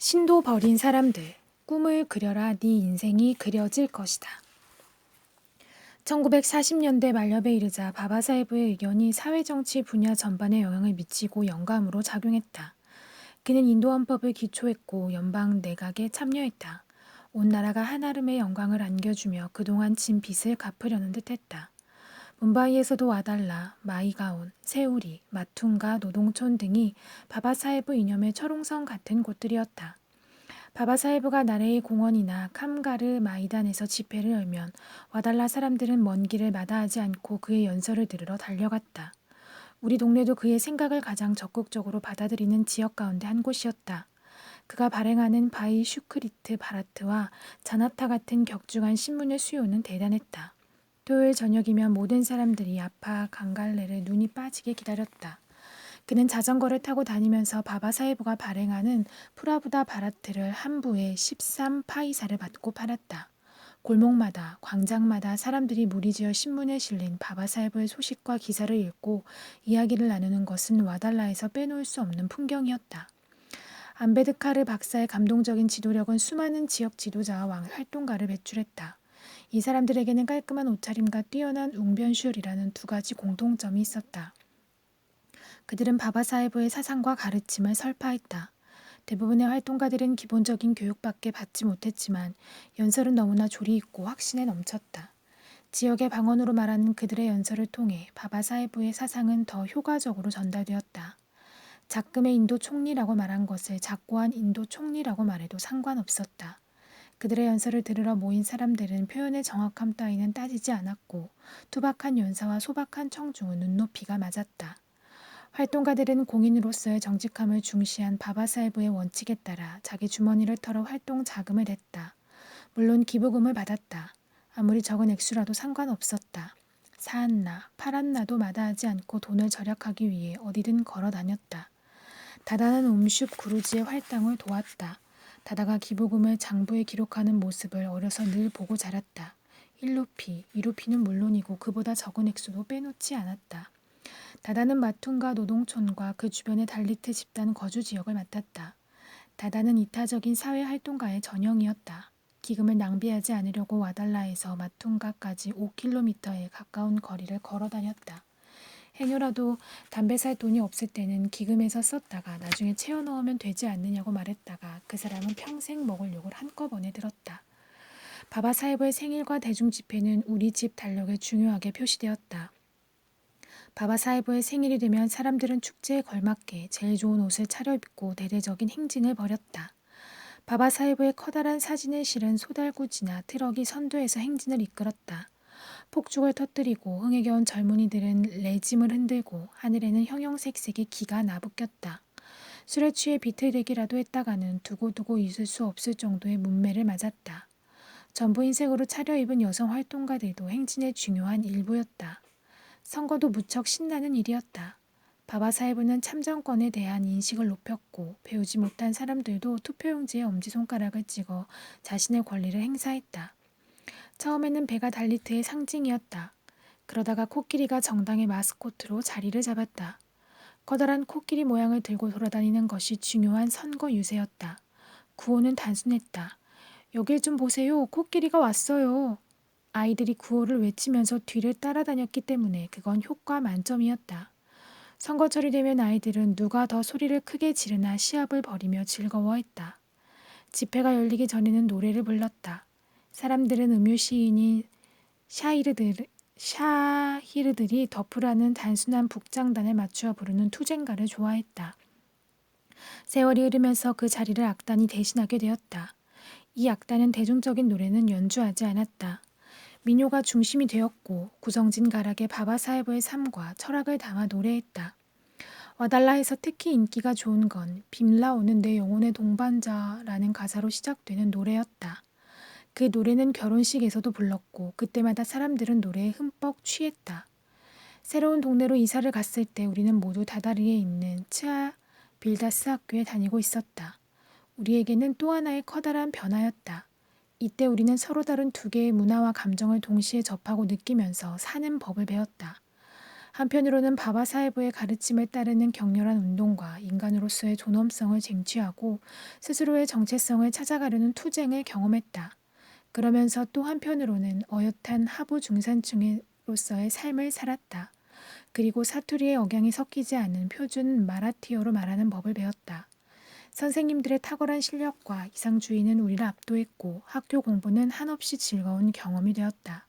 신도 버린 사람들, 꿈을 그려라 네 인생이 그려질 것이다. 1940년대 말엽에 이르자 바바사헤브의 의견이 사회정치 분야 전반에 영향을 미치고 영감으로 작용했다. 그는 인도 헌법을 기초했고 연방 내각에 참여했다. 온 나라가 한아름의 영광을 안겨주며 그동안 진 빚을 갚으려는 듯했다. 뭄바이에서도 와달라, 마이가온, 세우리, 마퉁가, 노동촌 등이 바바사헤브 이념의 철옹성 같은 곳들이었다. 바바사헤브가 나레이 공원이나 캄가르 마이단에서 집회를 열면 와달라 사람들은 먼 길을 마다하지 않고 그의 연설을 들으러 달려갔다. 우리 동네도 그의 생각을 가장 적극적으로 받아들이는 지역 가운데 한 곳이었다. 그가 발행하는 바이 슈크리트 바라트와 자나타 같은 격중한 신문의 수요는 대단했다. 토요일 저녁이면 모든 사람들이 아파 강갈래를 눈이 빠지게 기다렸다. 그는 자전거를 타고 다니면서 바바사헤브가 발행하는 프라부다 바라트를 한 부에 13파이사를 받고 팔았다. 골목마다 광장마다 사람들이 무리지어 신문에 실린 바바사헤브의 소식과 기사를 읽고 이야기를 나누는 것은 와달라에서 빼놓을 수 없는 풍경이었다. 암베드카르 박사의 감동적인 지도력은 수많은 지역 지도자와 활동가를 배출했다. 이 사람들에게는 깔끔한 옷차림과 뛰어난 웅변슈얼이라는 두 가지 공통점이 있었다. 그들은 바바사헤브의 사상과 가르침을 설파했다. 대부분의 활동가들은 기본적인 교육밖에 받지 못했지만 연설은 너무나 조리 있고 확신에 넘쳤다. 지역의 방언으로 말하는 그들의 연설을 통해 바바사헤브의 사상은 더 효과적으로 전달되었다. 작금의 인도 총리라고 말한 것을 작고한 인도 총리라고 말해도 상관없었다. 그들의 연설을 들으러 모인 사람들은 표현의 정확함 따위는 따지지 않았고 투박한 연사와 소박한 청중은 눈높이가 맞았다. 활동가들은 공인으로서의 정직함을 중시한 바바사헤브의 원칙에 따라 자기 주머니를 털어 활동 자금을 냈다. 물론 기부금을 받았다. 아무리 적은 액수라도 상관없었다. 사안나, 팔안나도 마다하지 않고 돈을 절약하기 위해 어디든 걸어 다녔다. 다다는 움슈프 구루지의 활동을 도왔다. 다다가 기부금을 장부에 기록하는 모습을 어려서 늘 보고 자랐다. 1루피, 2루피는 물론이고 그보다 적은 액수도 빼놓지 않았다. 다다는 마퉁가 노동촌과 그 주변의 달리트 집단 거주 지역을 맡았다. 다다는 이타적인 사회활동가의 전형이었다. 기금을 낭비하지 않으려고 와달라에서 마퉁가까지 5km에 가까운 거리를 걸어 다녔다. 행여라도 담배 살 돈이 없을 때는 기금에서 썼다가 나중에 채워 넣으면 되지 않느냐고 말했다가 그 사람은 평생 먹을 욕을 한꺼번에 들었다. 바바사헤브의 생일과 대중집회는 우리 집 달력에 중요하게 표시되었다. 바바사헤브의 생일이 되면 사람들은 축제에 걸맞게 제일 좋은 옷을 차려입고 대대적인 행진을 벌였다. 바바사헤브의 커다란 사진을 실은 소달구지나 트럭이 선두에서 행진을 이끌었다. 폭죽을 터뜨리고 흥에 겨운 젊은이들은 레짐을 흔들고 하늘에는 형형색색의 기가 나부꼈다. 술에 취해 비틀대기라도 했다가는 두고두고 있을 수 없을 정도의 문매를 맞았다. 전부 흰색으로 차려입은 여성 활동가들도 행진의 중요한 일부였다. 선거도 무척 신나는 일이었다. 바바사헤브는 참정권에 대한 인식을 높였고 배우지 못한 사람들도 투표용지에 엄지손가락을 찍어 자신의 권리를 행사했다. 처음에는 배가 달리트의 상징이었다. 그러다가 코끼리가 정당의 마스코트로 자리를 잡았다. 커다란 코끼리 모양을 들고 돌아다니는 것이 중요한 선거 유세였다. 구호는 단순했다. 여길 좀 보세요. 코끼리가 왔어요. 아이들이 구호를 외치면서 뒤를 따라다녔기 때문에 그건 효과 만점이었다. 선거철이 되면 아이들은 누가 더 소리를 크게 지르나 시합을 벌이며 즐거워했다. 집회가 열리기 전에는 노래를 불렀다. 사람들은 음유 시인인 샤히르들이 덮으라는 단순한 북장단에 맞추어 부르는 투쟁가를 좋아했다. 세월이 흐르면서 그 자리를 악단이 대신하게 되었다. 이 악단은 대중적인 노래는 연주하지 않았다. 민요가 중심이 되었고 구성진 가락의 바바사헤브의 삶과 철학을 담아 노래했다. 와달라에서 특히 인기가 좋은 건 빔라 오는 내 영혼의 동반자라는 가사로 시작되는 노래였다. 그 노래는 결혼식에서도 불렀고 그때마다 사람들은 노래에 흠뻑 취했다. 새로운 동네로 이사를 갔을 때 우리는 모두 다다리에 있는 츠아 빌다스 학교에 다니고 있었다. 우리에게는 또 하나의 커다란 변화였다. 이때 우리는 서로 다른 두 개의 문화와 감정을 동시에 접하고 느끼면서 사는 법을 배웠다. 한편으로는 바바사헤브의 가르침을 따르는 격렬한 운동과 인간으로서의 존엄성을 쟁취하고 스스로의 정체성을 찾아가려는 투쟁을 경험했다. 그러면서 또 한편으로는 어엿한 하부 중산층으로서의 삶을 살았다. 그리고 사투리의 억양이 섞이지 않은 표준 마라티어로 말하는 법을 배웠다. 선생님들의 탁월한 실력과 이상주의는 우리를 압도했고 학교 공부는 한없이 즐거운 경험이 되었다.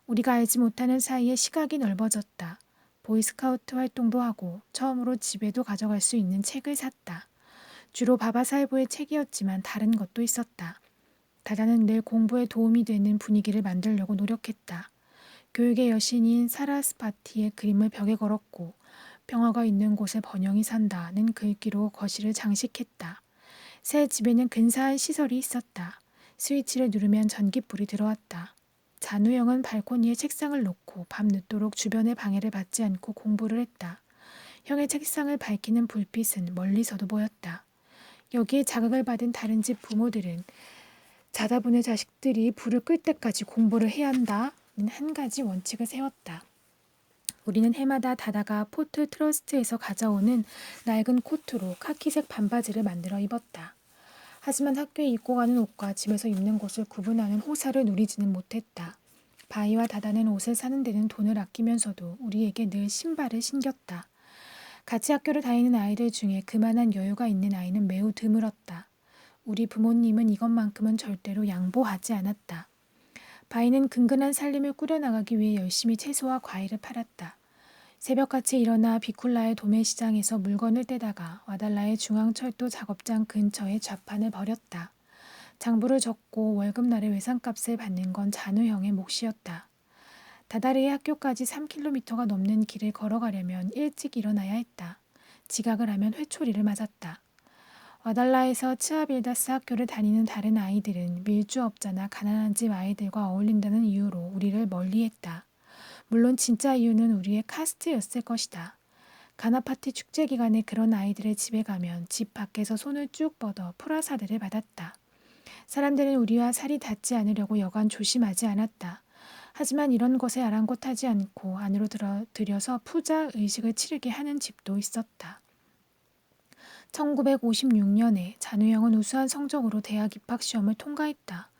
우리가 알지 못하는 사이에 시각이 넓어졌다. 보이스카우트 활동도 하고 처음으로 집에도 가져갈 수 있는 책을 샀다. 주로 바바사헤보의 책이었지만 다른 것도 있었다. 다다는 늘 공부에 도움이 되는 분위기를 만들려고 노력했다. 교육의 여신인 사라스바티의 그림을 벽에 걸었고 평화가 있는 곳에 번영이 산다는 글귀로 거실을 장식했다. 새 집에는 근사한 시설이 있었다. 스위치를 누르면 전기불이 들어왔다. 잔우영은 발코니에 책상을 놓고 밤늦도록 주변의 방해를 받지 않고 공부를 했다. 형의 책상을 밝히는 불빛은 멀리서도 보였다. 여기에 자극을 받은 다른 집 부모들은 자다 보는 자식들이 불을 끌 때까지 공부를 해야 한다는 한 가지 원칙을 세웠다. 우리는 해마다 다다가 포트 트러스트에서 가져오는 낡은 코트로 카키색 반바지를 만들어 입었다. 하지만 학교에 입고 가는 옷과 집에서 입는 것을 구분하는 호사를 누리지는 못했다. 바이와 다다는 옷을 사는 데는 돈을 아끼면서도 우리에게 늘 신발을 신겼다. 같이 학교를 다니는 아이들 중에 그만한 여유가 있는 아이는 매우 드물었다. 우리 부모님은 이것만큼은 절대로 양보하지 않았다. 바이는 근근한 살림을 꾸려나가기 위해 열심히 채소와 과일을 팔았다. 새벽같이 일어나 비쿨라의 도매시장에서 물건을 떼다가 와달라의 중앙철도 작업장 근처에 좌판을 벌였다. 장부를 적고 월급날의 외상값을 받는 건 잔우형의 몫이었다. 다다르의 학교까지 3km가 넘는 길을 걸어가려면 일찍 일어나야 했다. 지각을 하면 회초리를 맞았다. 와달라에서 츠아빌다스 학교를 다니는 다른 아이들은 밀주업자나 가난한 집 아이들과 어울린다는 이유로 우리를 멀리했다. 물론 진짜 이유는 우리의 카스트였을 것이다. 가나파티 축제 기간에 그런 아이들의 집에 가면 집 밖에서 손을 쭉 뻗어 프라사드를 받았다. 사람들은 우리와 살이 닿지 않으려고 여간 조심하지 않았다. 하지만 이런 것에 아랑곳하지 않고 안으로 들여서 푸자 의식을 치르게 하는 집도 있었다. 1956년에 잔우영은 우수한 성적으로 대학 입학시험을 통과했다.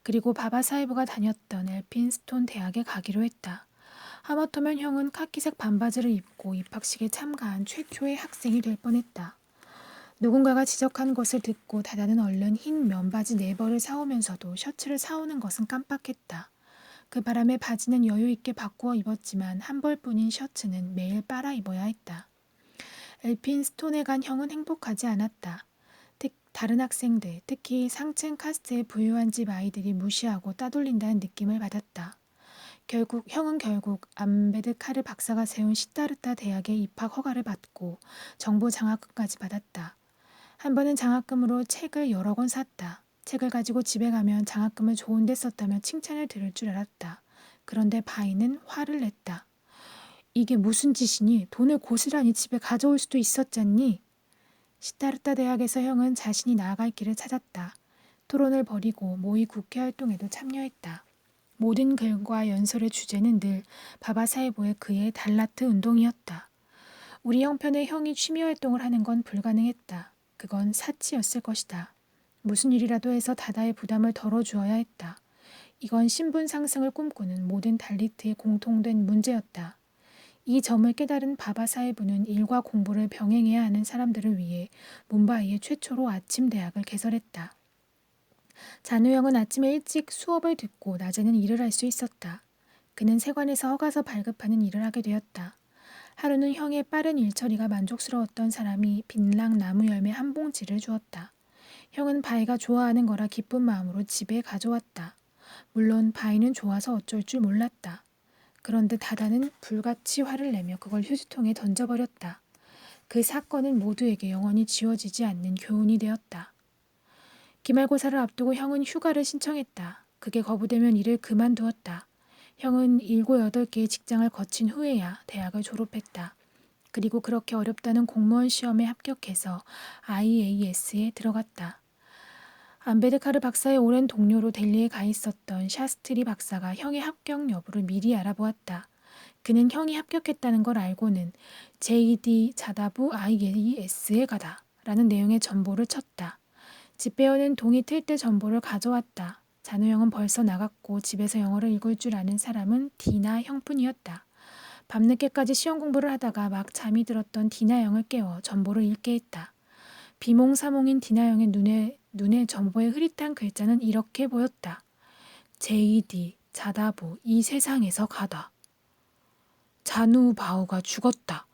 그리고 바바사헤브가 다녔던 엘핀스톤 대학에 가기로 했다. 하마터면 형은 카키색 반바지를 입고 입학식에 참가한 최초의 학생이 될 뻔했다. 누군가가 지적한 것을 듣고 다다는 얼른 흰 면바지 4벌을 사오면서도 셔츠를 사오는 것은 깜빡했다. 그 바람에 바지는 여유 있게 바꾸어 입었지만 한 벌뿐인 셔츠는 매일 빨아 입어야 했다. 엘핀스톤에 간 형은 행복하지 않았다. 다른 학생들, 특히 상층 카스트의 부유한 집 아이들이 무시하고 따돌린다는 느낌을 받았다. 형은 결국 암베드카르 박사가 세운 시타르타 대학에 입학 허가를 받고 정보 장학금까지 받았다. 한 번은 장학금으로 책을 여러 권 샀다. 책을 가지고 집에 가면 장학금을 좋은 데 썼다며 칭찬을 들을 줄 알았다. 그런데 바이는 화를 냈다. 이게 무슨 짓이니? 돈을 고스란히 집에 가져올 수도 있었잖니? 시타르타 대학에서 형은 자신이 나아갈 길을 찾았다. 토론을 벌이고 모의 국회 활동에도 참여했다. 모든 글과 연설의 주제는 늘 바바사헤보의 그의 달라트 운동이었다. 우리 형편의 형이 취미 활동을 하는 건 불가능했다. 그건 사치였을 것이다. 무슨 일이라도 해서 다다의 부담을 덜어주어야 했다. 이건 신분 상승을 꿈꾸는 모든 달리트의 공통된 문제였다. 이 점을 깨달은 바바사헤브는 일과 공부를 병행해야 하는 사람들을 위해 뭄바이의 최초로 아침 대학을 개설했다. 잔우영은 아침에 일찍 수업을 듣고 낮에는 일을 할 수 있었다. 그는 세관에서 허가서 발급하는 일을 하게 되었다. 하루는 형의 빠른 일처리가 만족스러웠던 사람이 빛랑 나무 열매 한 봉지를 주었다. 형은 바이가 좋아하는 거라 기쁜 마음으로 집에 가져왔다. 물론 바이는 좋아서 어쩔 줄 몰랐다. 그런데 다다는 불같이 화를 내며 그걸 휴지통에 던져버렸다. 그 사건은 모두에게 영원히 지워지지 않는 교훈이 되었다. 기말고사를 앞두고 형은 휴가를 신청했다. 그게 거부되면 일을 그만두었다. 형은 7, 8개의 직장을 거친 후에야 대학을 졸업했다. 그리고 그렇게 어렵다는 공무원 시험에 합격해서 IAS에 들어갔다. 암베드카르 박사의 오랜 동료로 델리에 가 있었던 샤스트리 박사가 형의 합격 여부를 미리 알아보았다. 그는 형이 합격했다는 걸 알고는 JD 자다부 IES에 가다 라는 내용의 전보를 쳤다. 집배원은 동이 틀 때 전보를 가져왔다. 잔우 형은 벌써 나갔고 집에서 영어를 읽을 줄 아는 사람은 디나 형뿐이었다. 밤늦게까지 시험 공부를 하다가 막 잠이 들었던 디나 형을 깨워 전보를 읽게 했다. 비몽사몽인 디나 형의 눈에 전보의 흐릿한 글자는 이렇게 보였다. JD 자다부 이 세상에서 가다. 잔우 바오가 죽었다.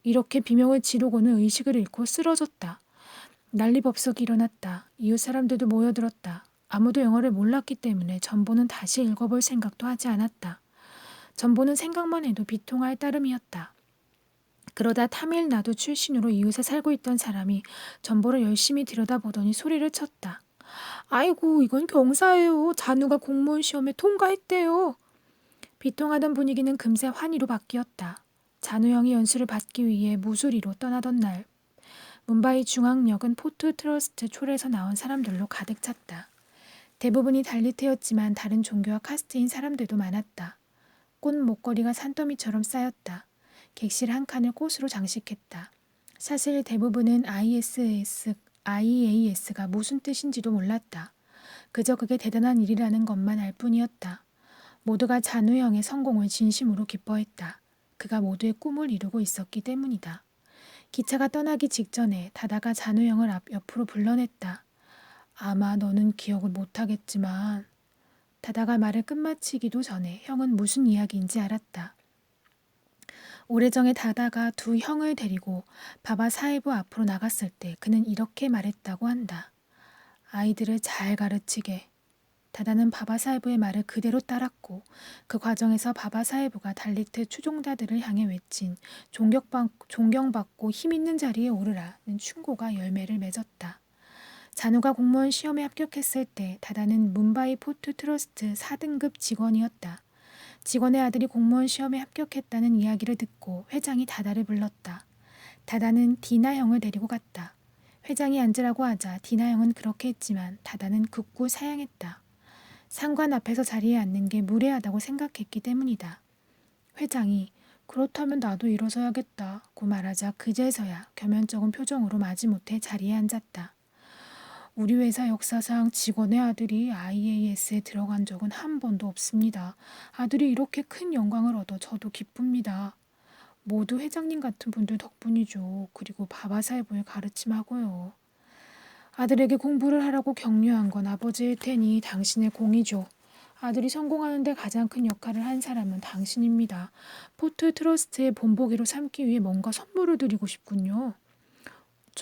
이렇게 비명을 지르고는 의식을 잃고 쓰러졌다. 난리법석이 일어났다. 이웃 사람들도 모여들었다. 아무도 영어를 몰랐기 때문에 전보는 다시 읽어볼 생각도 하지 않았다. 전보는 생각만 해도 비통할 따름이었다. 그러다 타밀나두 출신으로 이웃에 살고 있던 사람이 전보를 열심히 들여다보더니 소리를 쳤다. 아이고, 이건 경사예요. 잔우가 공무원 시험에 통과했대요. 비통하던 분위기는 금세 환희로 바뀌었다. 잔우 형이 연수를 받기 위해 무수리로 떠나던 날, 뭄바이 중앙역은 포트 트러스트 촐에서 나온 사람들로 가득 찼다. 대부분이 달리트였지만 다른 종교와 카스트인 사람들도 많았다. 꽃 목걸이가 산더미처럼 쌓였다. 객실 한 칸을 꽃으로 장식했다. 사실 대부분은 IAS가 무슨 뜻인지도 몰랐다. 그저 그게 대단한 일이라는 것만 알 뿐이었다. 모두가 잔우 형의 성공을 진심으로 기뻐했다. 그가 모두의 꿈을 이루고 있었기 때문이다. 기차가 떠나기 직전에 다다가 잔우 형을 옆으로 불러냈다. 아마 너는 기억을 못하겠지만 다다가 말을 끝마치기도 전에 형은 무슨 이야기인지 알았다. 오래전에 다다가 두 형을 데리고 바바 사이브 앞으로 나갔을 때 그는 이렇게 말했다고 한다. 아이들을 잘 가르치게. 다다는 바바 사이브의 말을 그대로 따랐고 그 과정에서 바바 사이브가 달리트 추종자들을 향해 외친 존경받고 힘있는 자리에 오르라는 충고가 열매를 맺었다. 잔우가 공무원 시험에 합격했을 때 다다는 뭄바이 포트 트러스트 4등급 직원이었다. 직원의 아들이 공무원 시험에 합격했다는 이야기를 듣고 회장이 다다를 불렀다. 다다는 디나 형을 데리고 갔다. 회장이 앉으라고 하자 디나 형은 그렇게 했지만 다다는 극구 사양했다. 상관 앞에서 자리에 앉는 게 무례하다고 생각했기 때문이다. 회장이 그렇다면 나도 일어서야겠다고 말하자 그제서야 겸연쩍은 표정으로 마지못해 자리에 앉았다. 우리 회사 역사상 직원의 아들이 IAS에 들어간 적은 한 번도 없습니다. 아들이 이렇게 큰 영광을 얻어 저도 기쁩니다. 모두 회장님 같은 분들 덕분이죠. 그리고 바바사이보의 가르침하고요. 아들에게 공부를 하라고 격려한 건 아버지일 테니 당신의 공이죠. 아들이 성공하는 데 가장 큰 역할을 한 사람은 당신입니다. 포트 트러스트의 본보기로 삼기 위해 뭔가 선물을 드리고 싶군요.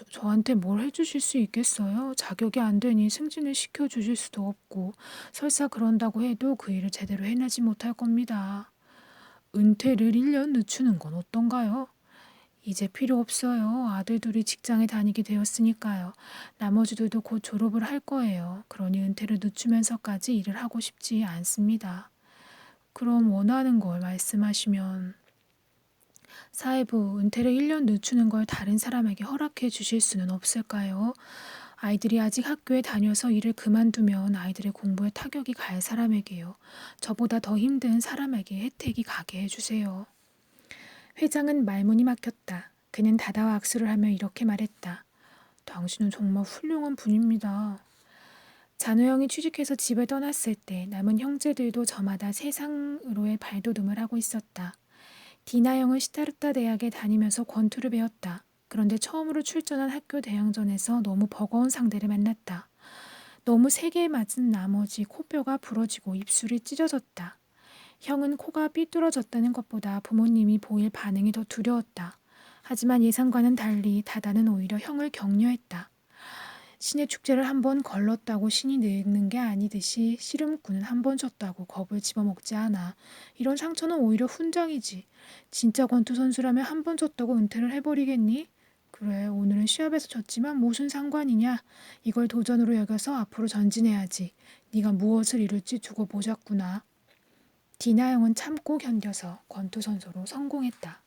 저한테 뭘 해주실 수 있겠어요? 자격이 안 되니 승진을 시켜주실 수도 없고 설사 그런다고 해도 그 일을 제대로 해내지 못할 겁니다. 은퇴를 1년 늦추는 건 어떤가요? 이제 필요 없어요. 아들 둘이 직장에 다니게 되었으니까요. 나머지들도 곧 졸업을 할 거예요. 그러니 은퇴를 늦추면서까지 일을 하고 싶지 않습니다. 그럼 원하는 걸 말씀하시면 사회부 은퇴를 1년 늦추는 걸 다른 사람에게 허락해 주실 수는 없을까요? 아이들이 아직 학교에 다녀서 일을 그만두면 아이들의 공부에 타격이 갈 사람에게요. 저보다 더 힘든 사람에게 혜택이 가게 해주세요. 회장은 말문이 막혔다. 그는 다다와 악수를 하며 이렇게 말했다. 당신은 정말 훌륭한 분입니다. 잔우 형이 취직해서 집을 떠났을 때 남은 형제들도 저마다 세상으로의 발돋움을 하고 있었다. 디나 형은 시타르타 대학에 다니면서 권투를 배웠다. 그런데 처음으로 출전한 학교 대항전에서 너무 버거운 상대를 만났다. 너무 세게 맞은 나머지 코뼈가 부러지고 입술이 찢어졌다. 형은 코가 삐뚤어졌다는 것보다 부모님이 보일 반응이 더 두려웠다. 하지만 예상과는 달리 다다는 오히려 형을 격려했다. 신의 축제를 한 번 걸렀다고 신이 늙는 게 아니듯이 씨름꾼은 한 번 졌다고 겁을 집어먹지 않아. 이런 상처는 오히려 훈장이지. 진짜 권투 선수라면 한 번 졌다고 은퇴를 해버리겠니? 그래, 오늘은 시합에서 졌지만 무슨 상관이냐. 이걸 도전으로 여겨서 앞으로 전진해야지. 네가 무엇을 이룰지 두고 보자꾸나. 디나 형은 참고 견뎌서 권투 선수로 성공했다.